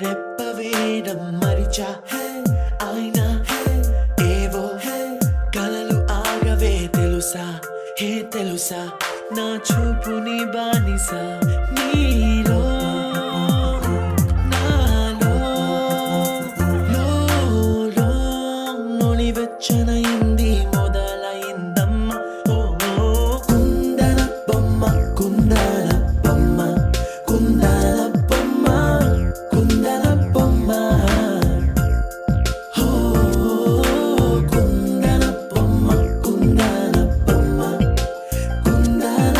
రెప్పవేయడం మరిచా అయినా ఏవో కలలు ఆగవే తెలుసా తెలుసా నా చూపుని బానిసా నీలో నాలో లో నివచ్చనయింది మొదలైందమ్మ ఓ కుందన బొమ్మ కుందన బొమ్మ కుందన బొమ్మ కుందన బొమ్మ ఓ కుందన బొమ్మ కుందన బొమ్మ కుందన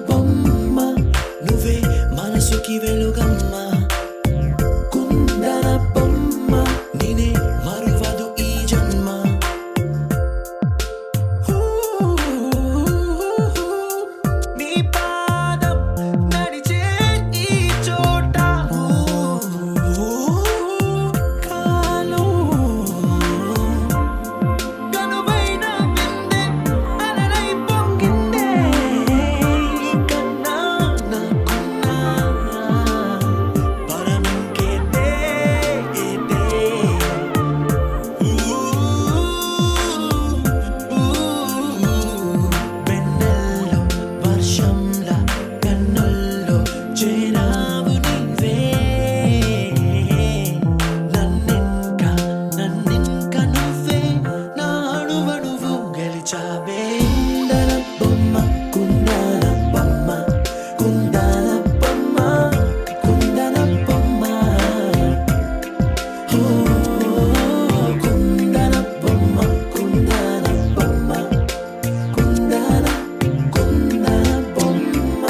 బొమ్మ నువ్వే మనసుకి వెలుగమ్మ కుందన బొమ్మ నేనే మరువదు ఈ జన్మ నీ పాదం నడిచే ఈ చోట కాలం కనువైన విందే అలరై పొంగిందే కన్నా నాకున్నా పరమింకేదే వెన్నెల్లో వర్షంలా కన్నుల్లో చేరావు నీవే నన్నింక నువ్వే నా అణువణువు గెలిచావే కుందన బొమ్మ కుందన బొమ్మ కుందన బొమ్మ కుందన బొమ్మ ఓ కుందన బొమ్మ కుందన బొమ్మ కుందన బొమ్మ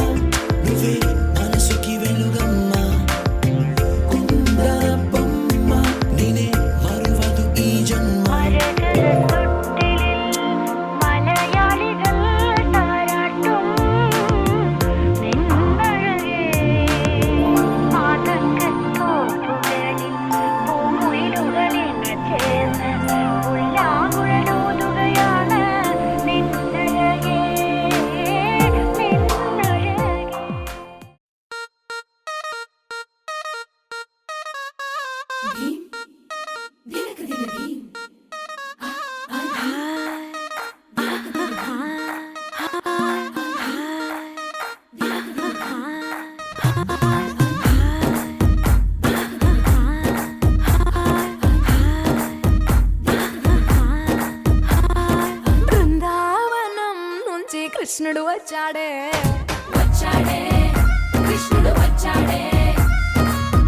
నువ్వే మనసుకి వెలుగమ్మ కుందన బొమ్మ నేనే మరువదు ఈ జన్మ മലയാളികൾ താരാട്ടും നിന്നഴകേ ആതങ്കത്തോപ്പുകളിൽ പൂമുയിലുകളിന് ചേർന്ന് പുല്ലാങ്കുഴലൂതുകയാണ് നിന്നഴകേ നിന്നഴകേ బృందావనం నుంచి కృష్ణుడు వచ్చాడే కృష్ణుడు వచ్చాడే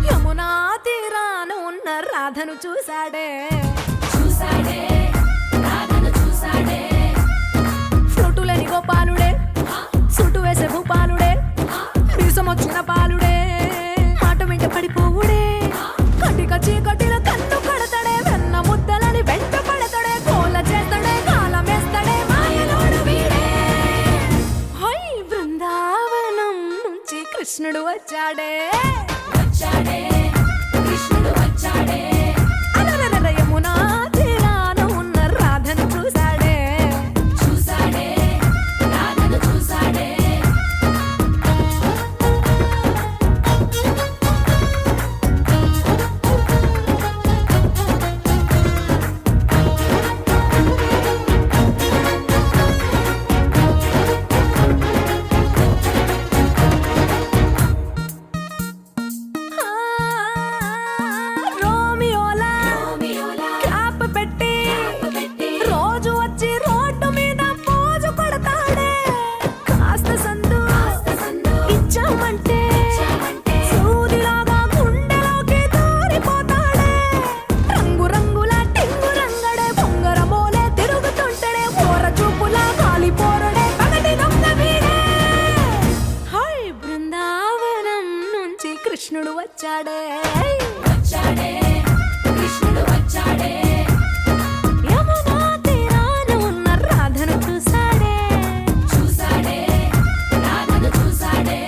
యమునా తీరాన ఉన్న రాధను చూశాడే ఫ్లూటులని గోపాలుడే సుటు వేసే భూపాలుడే మీసమొచ్చిన పాలుడే మాట వెంట పడిపోవుడే కటిక చీకటిల కన్ను కడతాడే వెన్న ముద్దలని వెంట పడతాడే కోల చేస్తాడే కాలమేస్తాడే మాయలోడు వీడే హై బృందావనం నుంచి కృష్ణుడు వచ్చాడే కృష్ణుడు వచ్చాడే అలరల యమునా తీరాన ఉన్న రాధను చూశాడే రాధను చూశాడే రోమియోలా క్యాప్ పెట్టి రోజు వచ్చి రోడ్డు మీద పోజు కొడతాడే కాస్త సందు ఇచ్చామంటే సూదిలాగా గుండెలోకి దూరిపోతాడే రంగు రంగుల టింగు రంగడే బొంగరమోలే తిరుగుతుంటాడే పోర చూపులా గాలి పోరడే పగటి దొంగ వీడే హై బృందావనం నుంచి కృష్ణుడు వచ్చాడే కృష్ణుడు వచ్చాడే యమునా తీరాన ఉన్న రాధను చూశాడే రాధను చూశాడే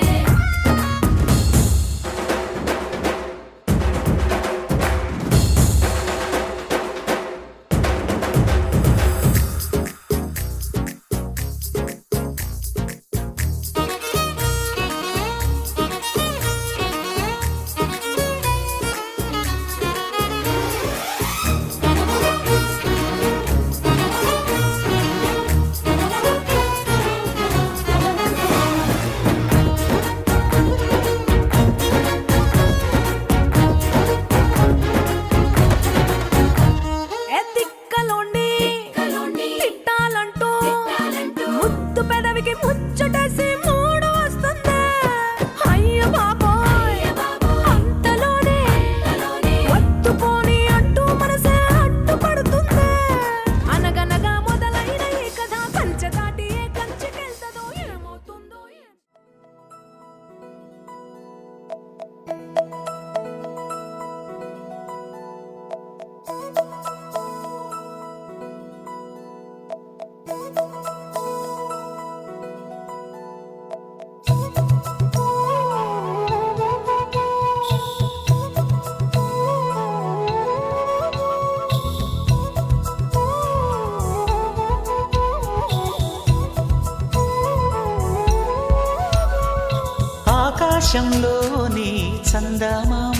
ఆకాశంలోని చందమామ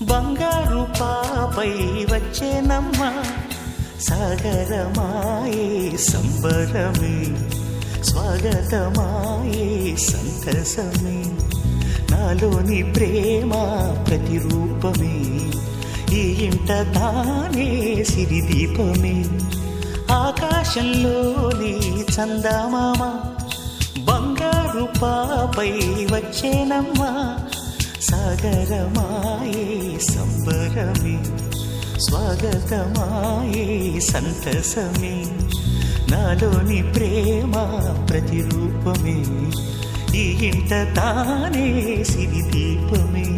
బంగారు పాపై వచ్చేనమ్మ సాగరమాయే సంబరమే స్వాగతమాయే సంతసమే నాలోని ప్రేమ ప్రతిరూపమే ఈ ఇంట తానే సిరిదీపమే ఆకాశంలోని చందమామ బంగారు పాపై వచ్చేనమ్మా సాగరమాయే సంబరమే స్వాగతమాయే సంతసమే నాలోని ప్రేమ ప్రతిరూపమే ఈ ఇంట తానే సిరిదీపమే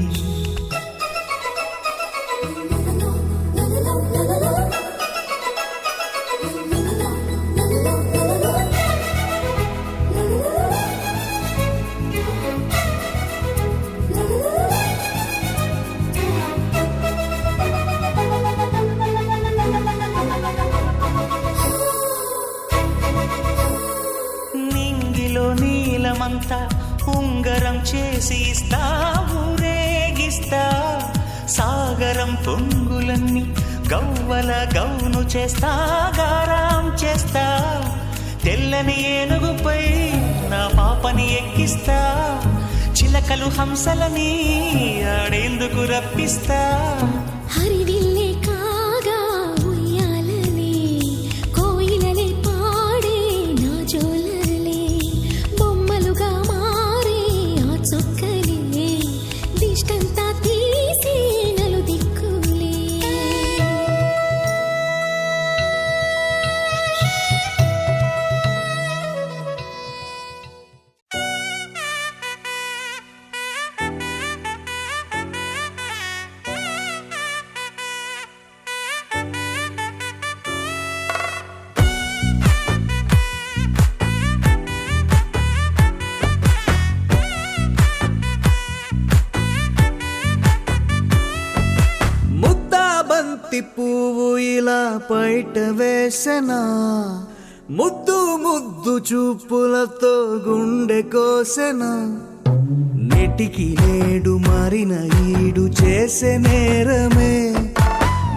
నింగిలో నీలమంతా ఉంగరం చేసి ఇస్తా ఊరేగిస్తా సాగరం పొంగులన్నీ గవ్వల గౌను చేస్తా గారాం చేస్తా తెల్లని ఏనుగుపై నా పాపని ఎక్కిస్తా చిలకలు హంసలని ఆడేందుకు రప్పిస్తా హరివిల్లే కాగా ఉయ్యాలలే కోయిలలే పాడే నా జోలలే బొమ్మలుగా మారే ఆ చొక్కలే దిష్టంతా తీసి నలు దిక్కులే ముద్దాబంతి పువ్వు ఇలా బయట వేసెనా ముద్దు ముద్దు చూపులతో గుండె కోసెనా నెటికి నేడు మారిన ఈడు చేసే నేరమే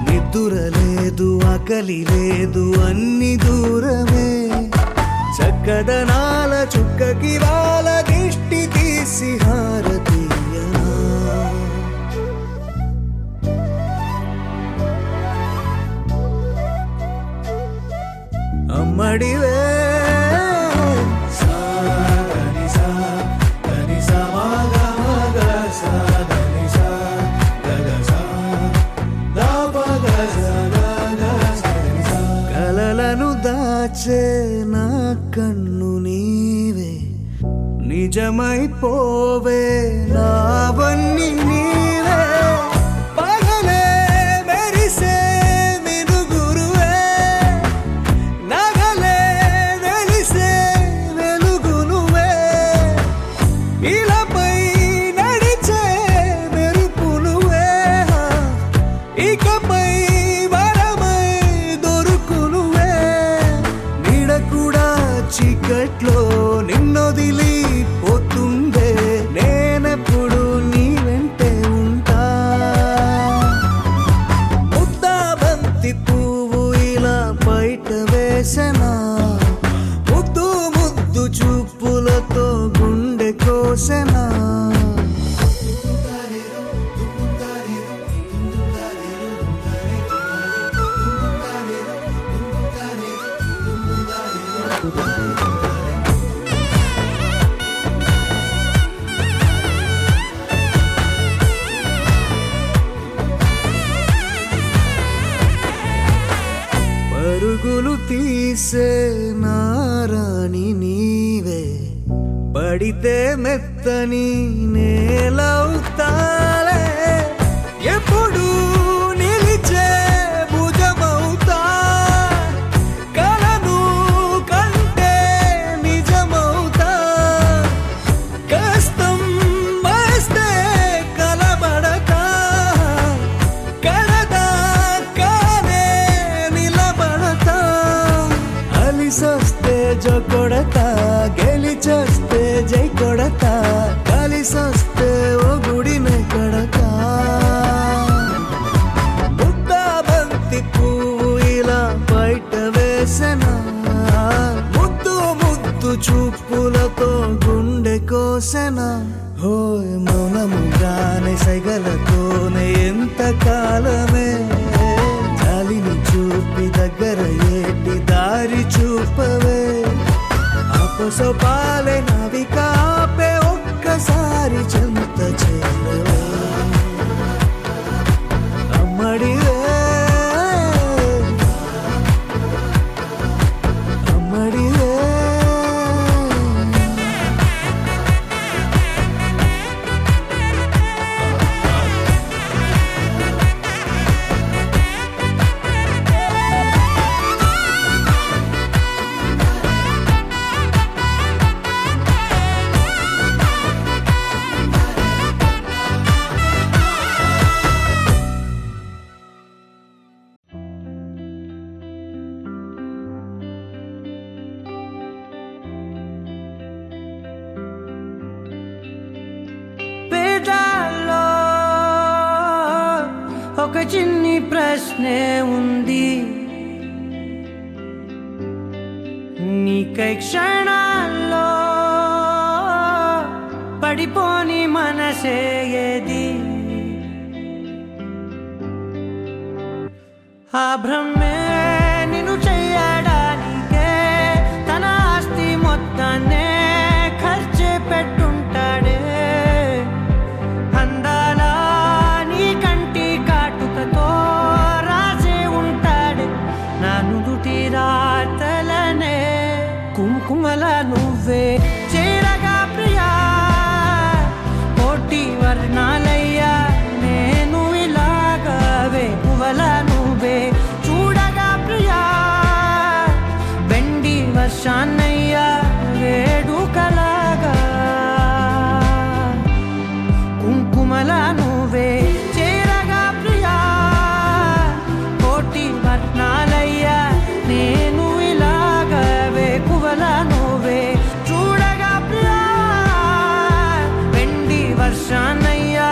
నిద్ర లేదు ఆకలి లేదు అన్ని దూరమే చక్కదనాల చుక్కకి వాళ్ళ దిష్టి తీసి హారతీయనా అమ్మడివే కలలను దాచే నా కన్ను నీవే నిజమైపోవే నావన్నీ నీవే పగలే మెరిసే మినుగురువే నగలే వెలిసే వెలుగు నువ్వే ఇలాపై నడిచే మెరుపు నువ్వే ఇకపై వరమై దొరుకు నువ్వే నీడ కూడా చీకట్లో నిన్నొదిలి పోతుందే నేనెప్పుడు నీ వెంటే ఉంటా ముద్దాబంతి పువ్వు ఇలా బయట వేసెనా ముద్దు ముద్దు చూపులతో గుండె కోసెనా పరుగులు తీసే నారాణి నీవే పడితే మెత్తని నేలవుతాలే ఎప్పుడు నిలిచే భుజమవుతా కలను కంటే నిజమవుతా కష్టం వస్తే కలబడతా కడదాకానే నిలబడతా అలిసొస్తే జో కొడతా గెలిచొస్తే జై కొడతా కలిసొస్తే సొసపాలే నవికాపే ఒక్కసారి చెంత చేరవే అమ్మడివే అమ్మడివే పేదాల్లో ఒక చిన్ని ప్రశ్నే ఉంది, నీకై క్షణాల్లో పడిపోని మనసే ఏది? ఆ భ్రమే నిన్ను చెయ్యడానికే తన ఆస్తి మొత్తాన్నే ఖర్చే పెట్టుంటాడే. అందాల నీ కంటి కాటుకతో రాసే ఉంటాడే నా నుదుటి రాతలనే. కుంకుమల నువ్వే చేరగా ప్రియా, కోటి వర్ణాలయ్యా నేను ఇలాగా వేకువల నువ్వే చూడగా ప్రియా, వెండి వర్షాన్నయ్యా వేడుకలాగా. కుంకుమల నువ్వే చేరగా ప్రియా, కోటి వర్ణాలయ్యా నేను ఇలాగా వేకువల నువ్వే చూడగా ప్రియా, వెండి వర్షాన్నయ్యా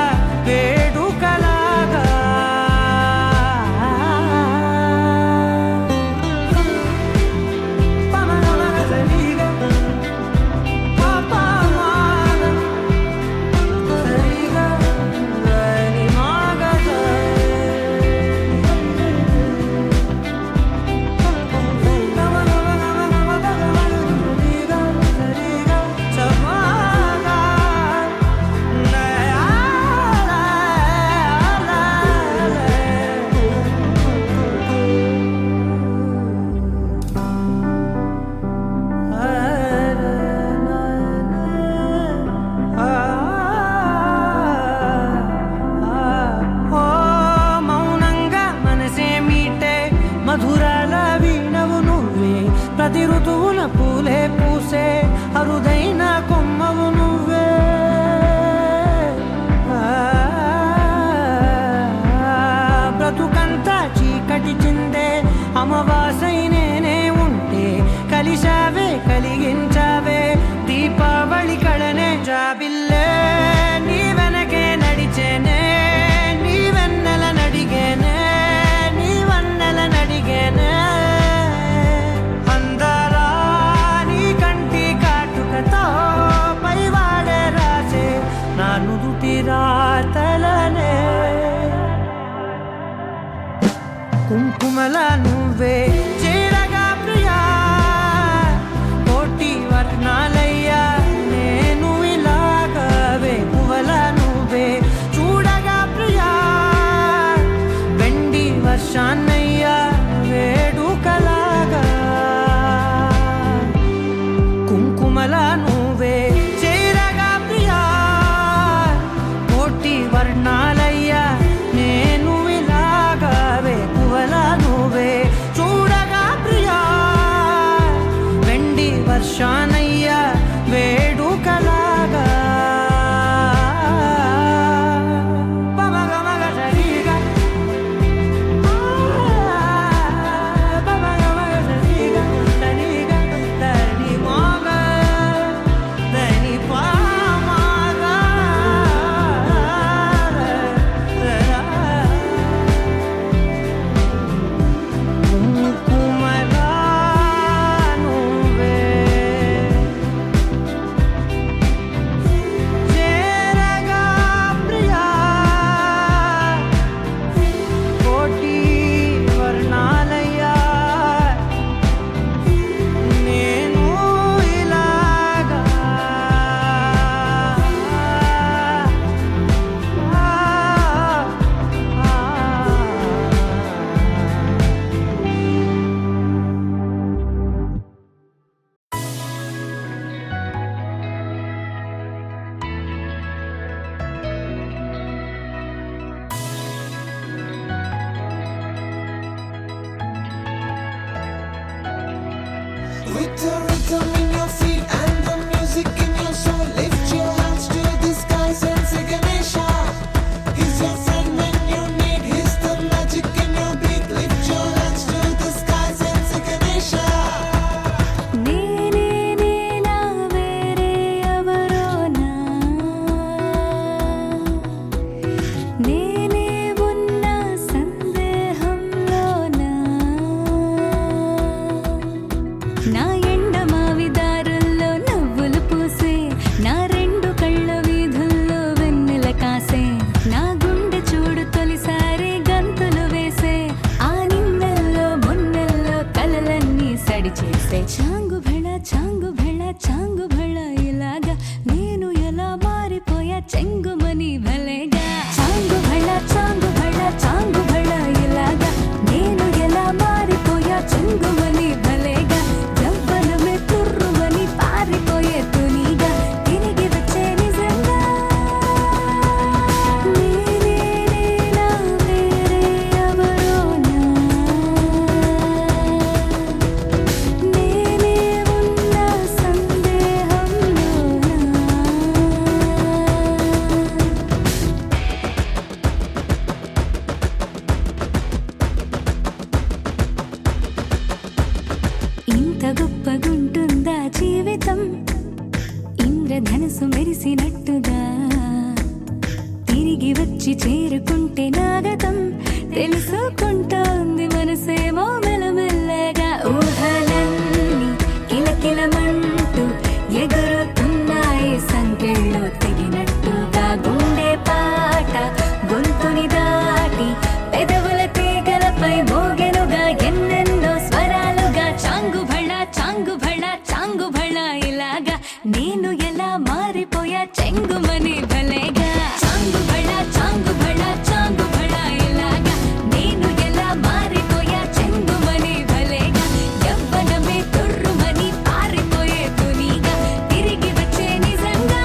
వేడుకలాగా. పమనమగజలిగా పాపమాన సరిగా రని మాగజలిగా సరిగా సమాగా మౌనంగా మనసే మీటే మధురాల వీణవు నువ్వే, ప్రతి ఋతువున పూలే పూసే అరుదైన కొమ్మవు నువ్వే. బ్రతుకంతా చీకటి చిందే అమవాసై నేనే ఉంటే కలిశావే కలిగించావే దీపావళి కళనే. జాబిల్లే నీ వెనకే నడిచేనే, నీ వెన్నెల నడిగేనే, నీ వన్నెల నడిగేనే. అందరా నీ కంటి కాటుకతో పైవాడే రాసే నా నుదుటి రాతలనే. కుంకుమల నువ్వే చేరగా ప్రియా, కోటి వర్ణాలయ్యా నేను ఇలాగా వేకువల నువ్వే చూడగా ప్రియా, వెండి వర్షాన్నయ్యా వేడుకలాగా. కుంకుమల నువ్వే చేరగా ప్రియా, కోటి వర్ణాలయ్యా నేను ఇలాగా వేకువల నువ్వే చూడగా the rhythm in your feet and the music in your soul. Lift your hands to the skies and say Ganesha. He's your friend when you need. He's the magic in your beat. Lift your hands to the skies and say Ganesha. నేనే నేనా వేరే ఎవరోనా నేనే ఉన్న సందేహంలోనా నా ఎండమావి దారుల్లో నవ్వులు పూసే నా రెండు కళ్ళ వీధుల్లో వెన్నెల కాసే నా గుండె చూడు తొలిసారి గంతులు వేసే ఆ నిన్నెల్లో మొన్నెల్లో కలలన్నీ సడి చేసే చాంగు భళ చాంగు భళ చాంగు భళ ఇలాగా నేను ఎలా మారిపోయా చెంగుమని భలేగా చాంగు భళ చాంగు భళ చాంగు భళ ఇలాగా నేను ఎలా మారిపోయా చెంగుమని భలేగా యవ్వనమే తుర్రుమని పారిపోయే తునిగా తిరిగి వచ్చే నిజంగా నేనే నేనా వేరే ఎవరోనా నేనే ఉన్న సందేహంలోనా ఇంత గొప్పగుంటుందా జీవితం ఇంద్రధనుసు మెరిసినట్టుగా తిరిగి వచ్చి చేరుకుంటే నాగతం తెలుసుకుంటోంది మనసేమో మెల్లమెల్లగా ఊహలన్నీ కిలకిలమంటూ ఎగురుతున్నాయి సంకెళ్ళు తెగినట్టుగా గుండె పాట గొంతుని దాటి పెదవుల తీగలపై మోగెనుగా ఎన్నెన్నో స్వరాలుగా చాంగు భళ చాంగు భళ చాంగు భళ ఇలాగా నేను ఎలా మారిపోయా చెంగుమని భలేగా చాంగు భళ చాంగు భళ చాంగు భళ ఇలాగా నేను ఎలా మారిపోయా చెంగుమని భలేగా యవ్వనమే తుర్రుమని పారిపోయే తునిగా తిరిగి వచ్చే నిజంగా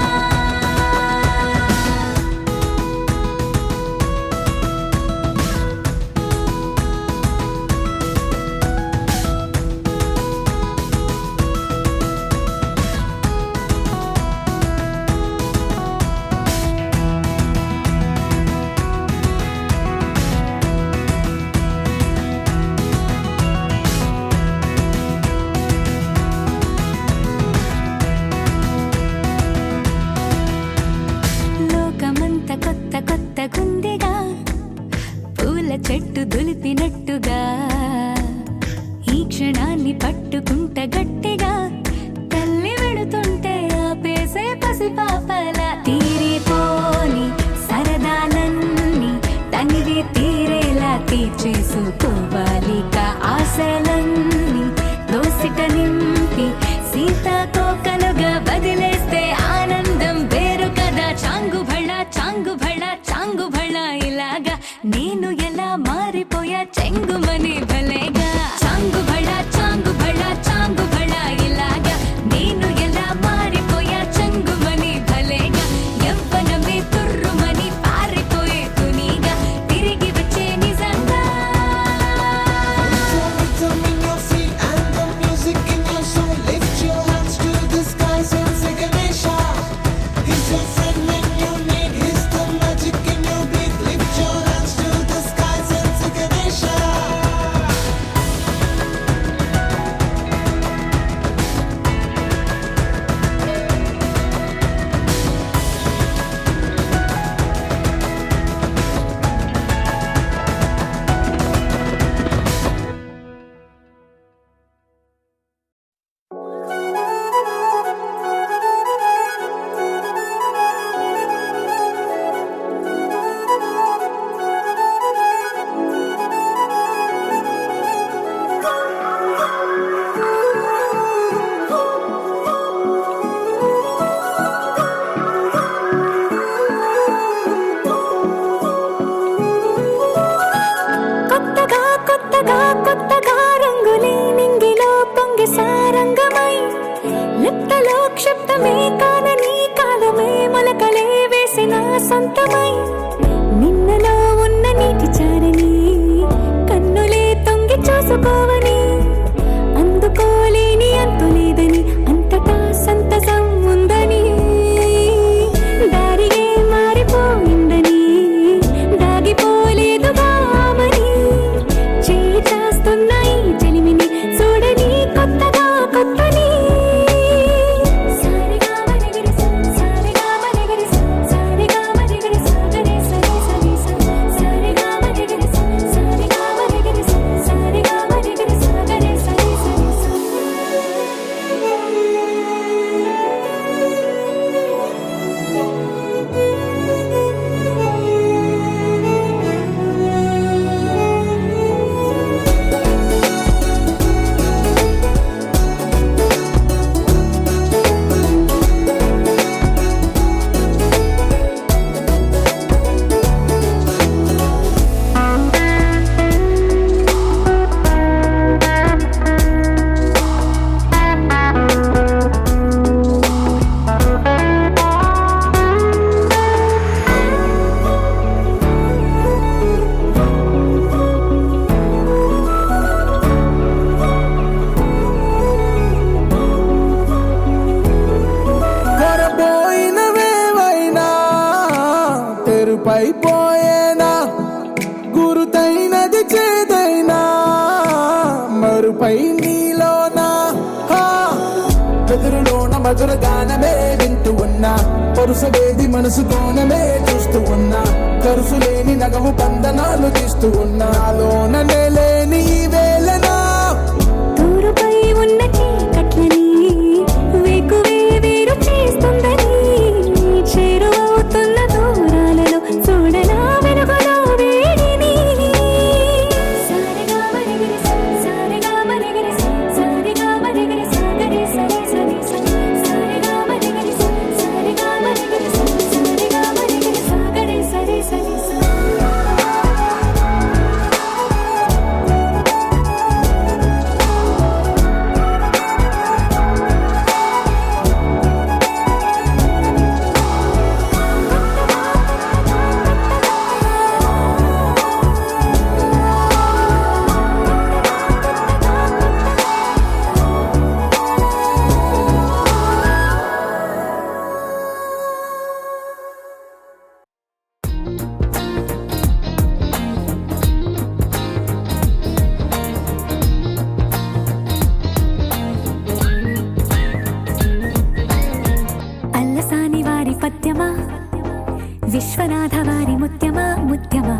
లోకమంత కొత్త కొత్త గుందిగా పూల చెట్టు దులిపినట్టుగా ఈ క్షణాన్ని పట్టుకుంట గట్టిగా తల్లి వెడుతుంటే ఆపేసే పసిపాపలా తీరిపోని సరదాలన్నీ తనివి తీరేలా తీర్చేసుకోవాలిక ఆశలన్నీ దోసిట నింపి సీతాకోకలుగా వదిలేస్తే ఆనందం వేరు కదా చాంగు భళ చాంగు భళ చాంగు భళ ఇలాగా నేను ఎలా మారిపోయా చెంగుమని భలేగా చాంగు భళ చాంగు భళ చాంగు భళ ఇలాగా నేను ఎలా మారిపోయా చెంగుమని భలేగా యవ్వనమే తుర్రుమని పారిపోయే తునిగా తిరిగి వచ్చే నిజంగా The rhythm in your feet and the music in your soul. Lift your hands to the skies and say Ganesha. He's your friend when you need. He's the magic in your beat. Lift your hands to the skies and say Ganesha. పై నీలోనా ఎదురులోన మధుర గానమే వింటూ ఉన్నా పరుసవేది మనసు కోణమే చూస్తూ ఉన్నా కరుసు లేని నగవు బంధనాలు తీస్తూ ఉన్నా లోన లేని ఈ వేళనా తూరుపై ఉన్న చీకట్లని వేకువే వేరు చేస్తుందని చేరువవుతున్న దూరాలలో చూడనా వెలుగులో వేడిని సారెగా మరిగిరి సారెగా మరిగిరి సారెగా మరిగిరి సాగరి సరి సరి సారెగా మరిగిరి సారెగా మరిగిరి సారెగా మరిగిరి సాగరి సరి సరి అల్లసాని వారి పద్యమా విశ్వనాథ వారి ముత్యమా ముత్యమా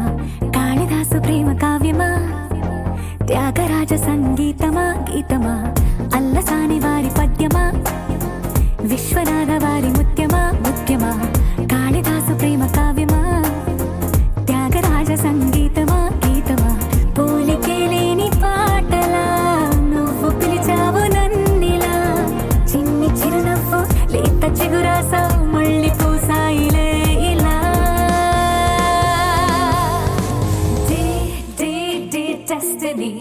కాళిదాసు ప్రేమ కావ్యమా త్యాగరాజ సంగీతమా గీతమా అల్లసాని వారి పద్యమా విశ్వనాథ వారి ముత్యమా ముత్యమా కాళిదాసు ప్రేమ కావ్యమా త్యాగరాజ సంగీతమా గీతమా పోలికే లేని పాటలా నువ్వు పిలిచావు నన్నిలా చిన్ని చిరునవ్వు లేత చిగురాసా మళ్ళీ పూసాయిలే ఇలా day day day destiny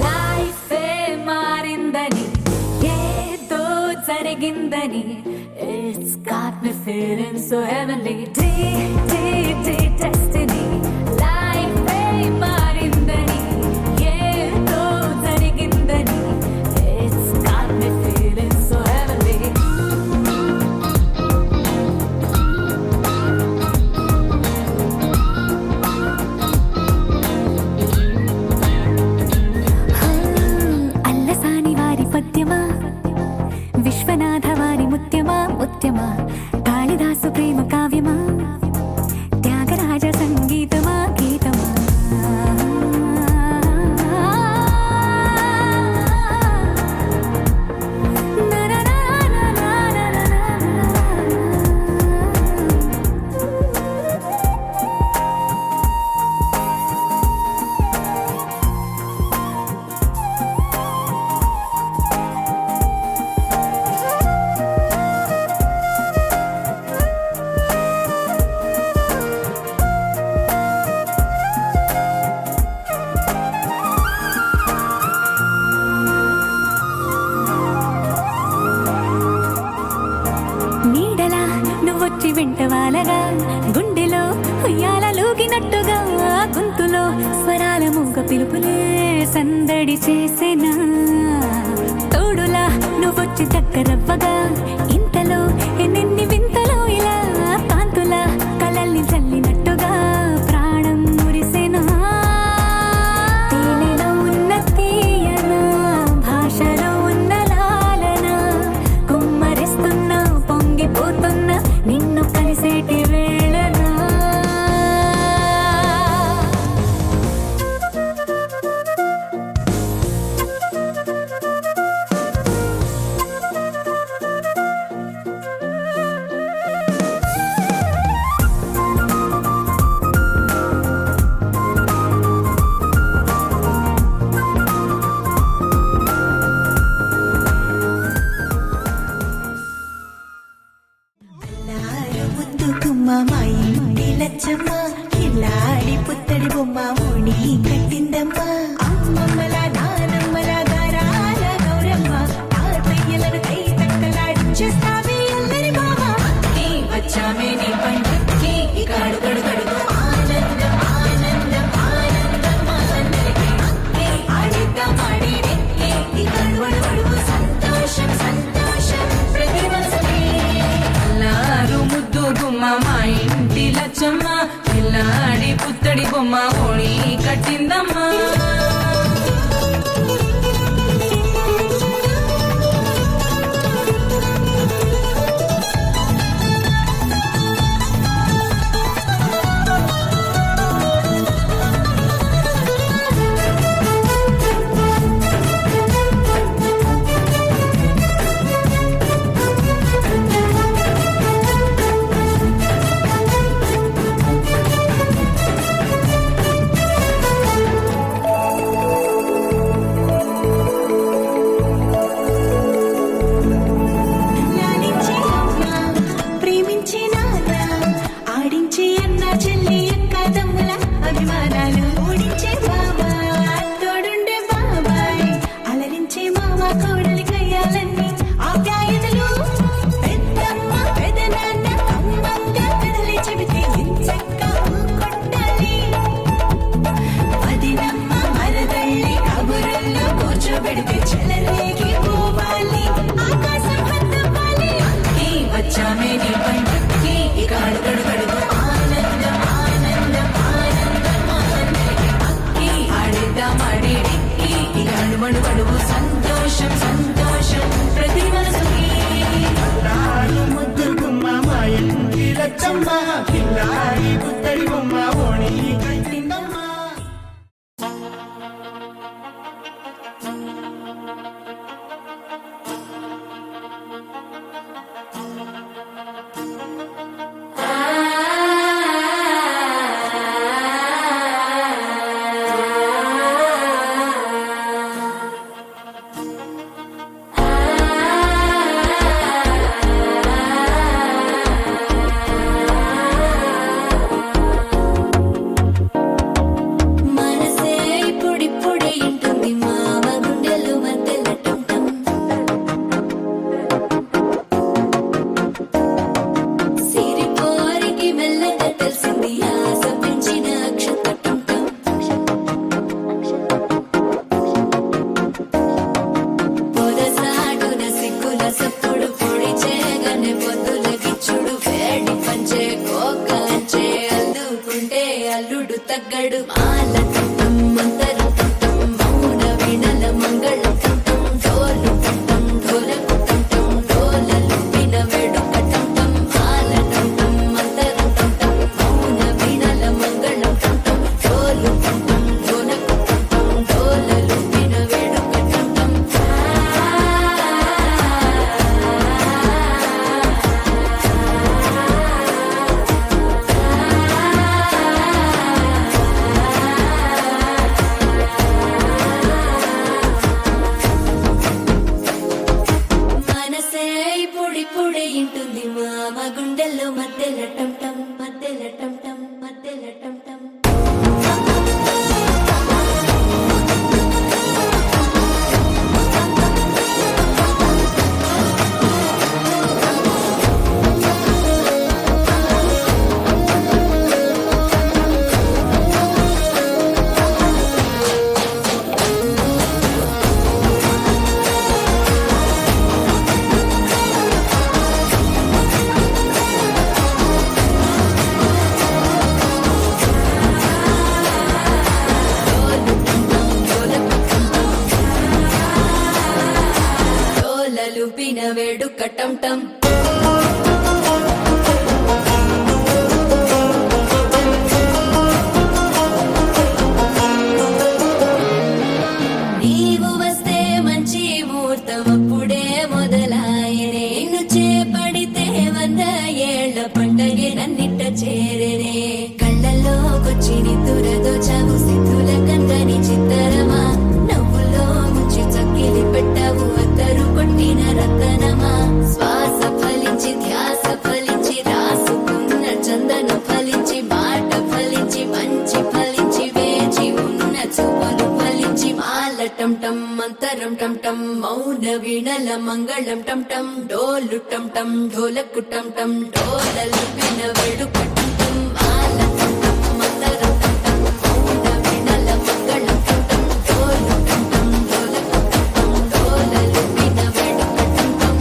life మారిందని ఏదో జరిగిందని it's got me feeling so heavenly day day day destiny life మారిందని ఏదో జరిగిందని it's got me feeling so heavenly Allasani వారి పద్యమా విశ్వనాథ వారి ముత్యమా ముత్యమా కాళిదాసు ప్రేమ కావ్యమా త్యాగరాజ సంగీతమా గీతమా నీడలా నువ్వొచ్చి వెంటవాలగా గుండెలో ఉయ్యాలూగినట్టుగా గొంతులో స్వరాల మూగ పిలుపులే సందడి చేసేనా తోడులా నువ్వొచ్చి దగ్గరవ్వగా ఇంతలో ఎన్నెన్ని వింతలో ఇలా కాంతుల కలల్ని చల్లినట్టుగా ప్రాణం మురిసేనా తేనెలో ఉన్న తీయన భాషలో ఉన్న లాలన కుమ్మరిస్తున్న పొంగిపోతున్న నిన్ను కలిసేటి వేళనా మా ఇంటి లచ్చమ్మ కిల్లాడి పుత్తడి బొమ్మ ఓణి కట్టిందమ్మా అమ్మమ్మల నానమ్మల గారాల గౌరమ్మ తాతయ్యలను కై తక్కలాడించేస్తావే అల్లరి బావ వచ్చామే నీ పండుకి గడు గడు గడుగు ఆనందం ఆనందం ఆనందం మనందరికీ ఆడిద్దాం ఆడిడే ఈ గడువడు గడువు సంతోషం సంతోషం ప్రతి మనసుకి అల్లారు ముద్దు గుమ్మ మా ఇంటి లచ్చమ్మ పిల్లాడి పుత్తడి బొమ్మ ఓణి కట్టిందమ్మా వణువణువు సంతోషం సంతోషం ప్రతి మనసుకి ముద్దు గుమ్మ మా ఇంటి లచ్చమ్మ కిల్లాడి పుత్తడి బొమ్మ ఓణి కట్టిందమ్మ. మనసే ఇప్పుడిప్పుడే ఇంటుంది మామ గుండెలు మధ్యల టం సిరిపోరికి మెల్లగా తెలిసింది ఆశ పెంచిన అక్షత టం పొదసాటున సిగ్గుల సప్పుడు పొడి చేయగానే పొద్దుల గిచ్చుడు వేడి పంచే కోకంచే అల్లుకుంటే అల్లుడు తగ్గడు మాల టం మంతరం టం మౌన వినల మంగళం టం డోలు టం డోలకు టం డోలలు విన వేడుక టం మాల టం మంతరం టం మౌన వినల మంగళం టం డోలు టం డోలకు టం డోలలు విన వేడుక టం మనసే ఇప్పుడిప్పుడే ఇంటుంది మామ గుండెల్లో మధ్యల టం టం మధ్యల టం టం మధ్యల టం టం డోలలు పిన వేడుక టం టం నీవు వస్తే మంచి ముహూర్తం అప్పుడే మొదలాయనే నిన్ను చేపడితే 100 ఏళ్ల పండగే నన్నిట్ట చేరేనే కళ్ళల్లోకొచ్చి నిద్దురదోచావు సిద్ధుల కందని చిత్తరమా నవ్వులో ముంచి చక్కిలి పెట్టావు అద్దరు కొట్టిన రతనమా శ్వాస ఫలించి ధ్యాస ఫలించి రాసుకున్న చందన ఫలించి మాట ఫలించి మంచి ఫలించి వేచి ఉన్న చూపులు ఫలించి మాల టం టం మంతరం టం టం మౌన వీణల మంగళం టం టం డోలు టం టం ఢోలకు టం టం డోలలు విన వేడుక టం టం మాల టం టం మంతరం టం టం మౌన వీణల మంగళం టం టం డోలు టం టం ఢోలకు టం టం డోలలు విన వేడుక టం టం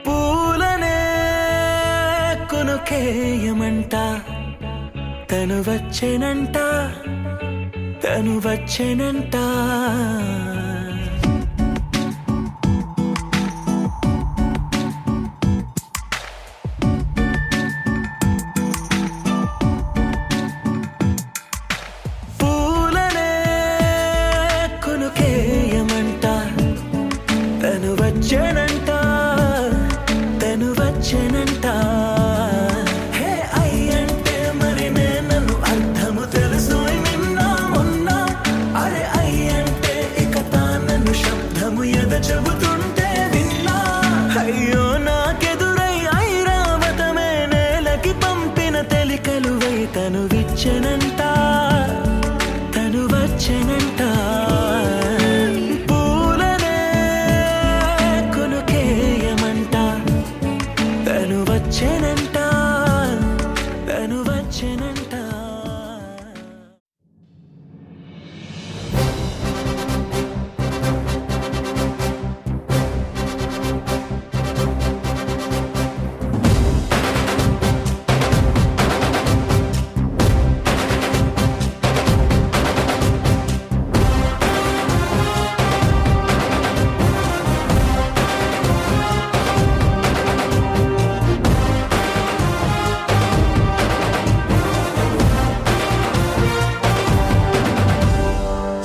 పూలనే కొనుకేయమంట తను వచ్చేనంట తను వచ్చేనంట పూలనే కొనుకేయమంట తను వచ్చేనంట తను వచ్చేనంట హే అయ్యంటే మరి నేను అర్థము తెలుసు నిన్న మొన్న అరే అయ్యంటే ఇక తానను శబ్దము ఎద చెబుతుంటే విన్నా అయ్యో నాకెదురై ఐరావతమే నేలకి పంపిన తెలికలువై తను విచ్చెనంట తను వచ్చేనంట.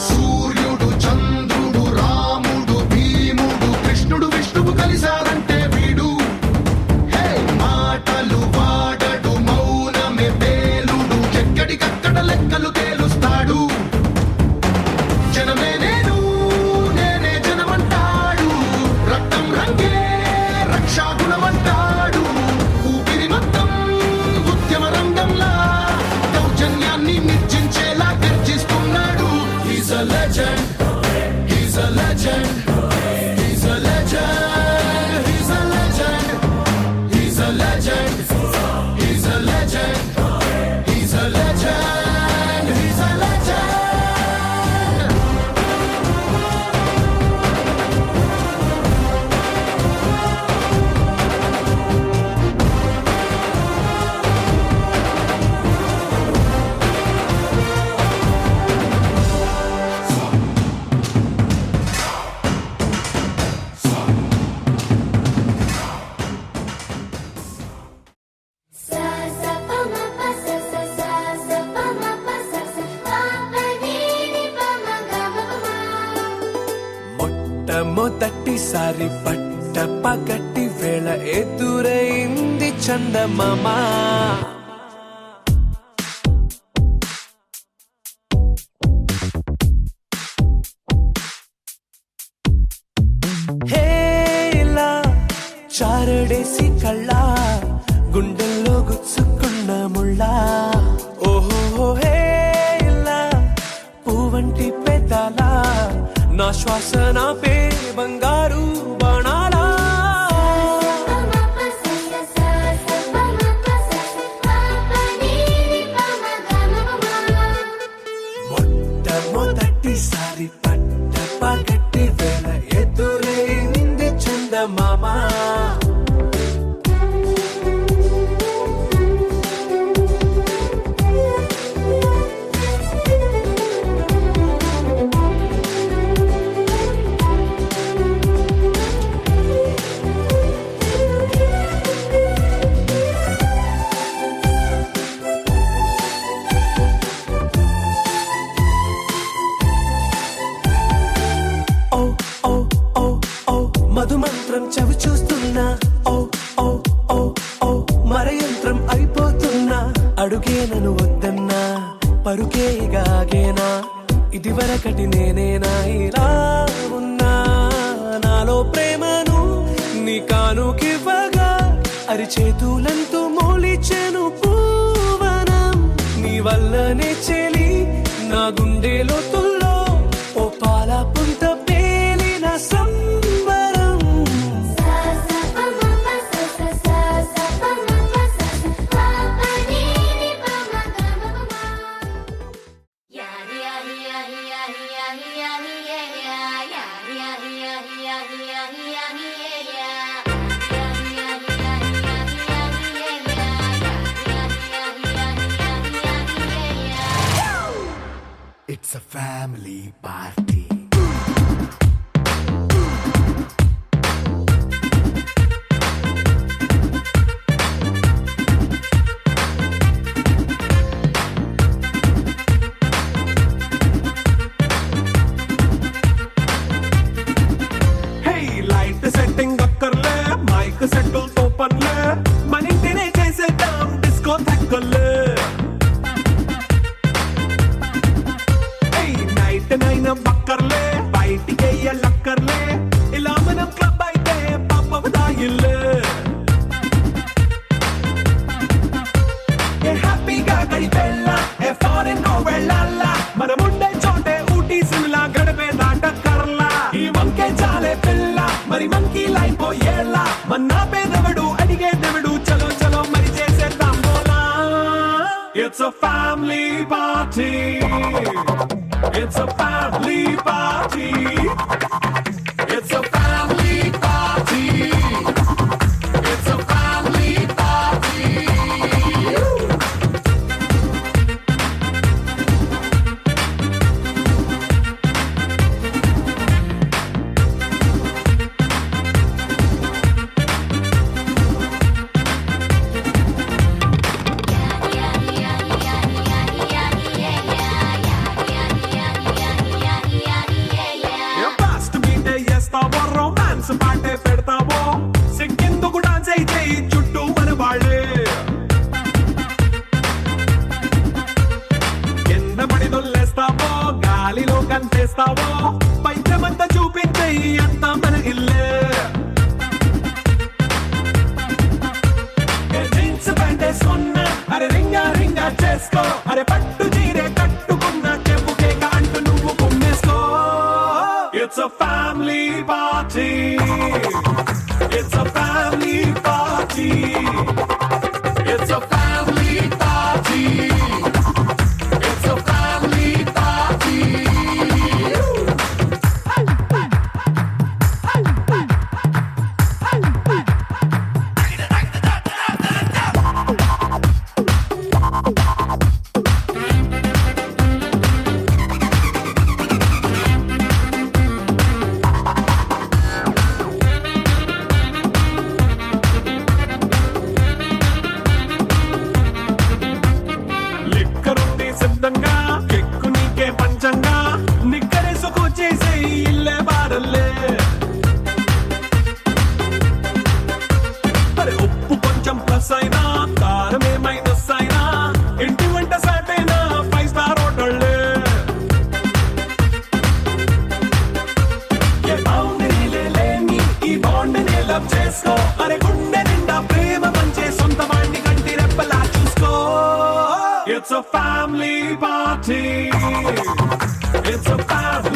సూర్యుడు చంద్రుడు రాముడు భీముడు కృష్ణుడు విష్ణువు కలిశారంటే వీడు హే మాటలు వాడడు మౌనమే పేలుడు ఎక్కడికక్కడ లెక్కలు తేలుస్తాడు. జనమే నేను నేనే జనమంటాడు. రక్తం రంగే రక్షాగుణమంటాడు. ఊపిరి మొత్తం ఉద్యమ రంగంలా దౌర్జన్యాన్ని నిర్జించేలా గర్జిస్తున్నాడు. He's a legend. He's a legend. He's a legend. He's a legend. He's a legend. He's a legend. He's a legend. He's a legend. sa sa pa ma pa sa sa sa sa pa ma pa sa sa pa pa ni ni pa ma ga ma pa ma. మొట్టమొదటిసారి పట్ట పగటి వేళ ఎదురైంది చందమామ. హే ఇలా చారడేసి కళ్ళ గుండెల్లో గుచ్చుకున్న ముళ్ళ. ఓహో హే ఇలా పువ్వంటి పెదాల నా శ్వాస నా పే బంగారు బాణాలా. Pa ma pa sa sa sa sa pa ma pa sa sa pa pa ni ni pa ma ga ma pa ma. మొట్టమొదటిసారి పట్ట పగటి వేళ ఎదురైంది చందమామ. ఓ ఓ ఓ ఓ మధుమంత్రం చవి చూస్తున్నా. ఓ ఓ ఓ ఓ మరయంత్రం అయిపోతున్నా. అడుగే నన్ను వద్దన్నా పరుకేగాగేనా. ఇదివరకటి నేనేనా ఇలా ఉన్నా. నాలో ప్రేమను నీ కానుకివ్వగా అరిచేతులంతో మోలిచెను పూవనం. నీ వల్లనే చెలి నా గుండె లోతుల్లో ఓ పాల పుంత పేలిన సంబరం. Sa sa pa ma pa sa sa sa sa pa ma pa sa sa pa pa ni ni pa ma ga ma pa ma. Ya ya ya ya ya ya ya ya ya ya ya ya ya ya ya It's a family party. Hey, light setting అక్కర్లే mic సెట్టిల్ తో పనిలే మన ఇంటినే చేసేద్దాం disco థక్కర్లే. Night nine బక్కర్లే బయటికి లక్కర్లే ఇలా మనం club అయితే పాపదాయిల్లే. హ్యాపీగా గడిపెళ్ళ ఏ ఫారెన్ వెళ్ళాలా మనముండే చోటే ఊటీ సిమ్లా గడిపే దాటక్కర్లా. ఈ వంకే చాలే పిల్ల మరి మంకీ లైపోయేలా మన్నా పేదవడు అడిగే దేవుడు చలో చలో మరి చేసేద్దాం బోలా. It's a family party. It's a family party. It's a family party. It's a family party. Fast బీటే చేస్తావో రొమాన్స్ పాటే పెడతావో సిక్కిందుకు డాన్స్ అయితే చుట్టూ మన వాళ్ళే కింద పడి దొల్లేస్తావో గాలిలో కంటేస్తావో పైచమంతా చూపించే అంతా మన ఇల్లే జీన్స్ ప్యాంట్ వేసుకున్నా అరే రింగా రింగా చేసుకో అరే పట్టు చీరే కట్టుకున్నా చెప్పు కేక అంటూ నువ్వు కుమ్మేసుకో. It's a family party. It's a family party. It's a family party. It's a family party. లిక్కరుంది సిద్ధంగా కెక్కు నీకే పంచంగా నిక్కరేసుకొచ్చేసే ఇల్లే బారల్లే అరే ఉప్పు కొంచెం ప్లస్ అయినా కారమే మైనస్ అయినా ఇంటి వంట సాటైనా 5 స్టార్ హోటళ్ళే ఏ బౌండరీలే లేని ఈ బాండ్ని లవ్ చేసుకో అరే గుండె నిండా ప్రేమ మంచే సొంత వాణ్ణి కంటి రెప్పలా చూసుకో. It's a family party. It's a family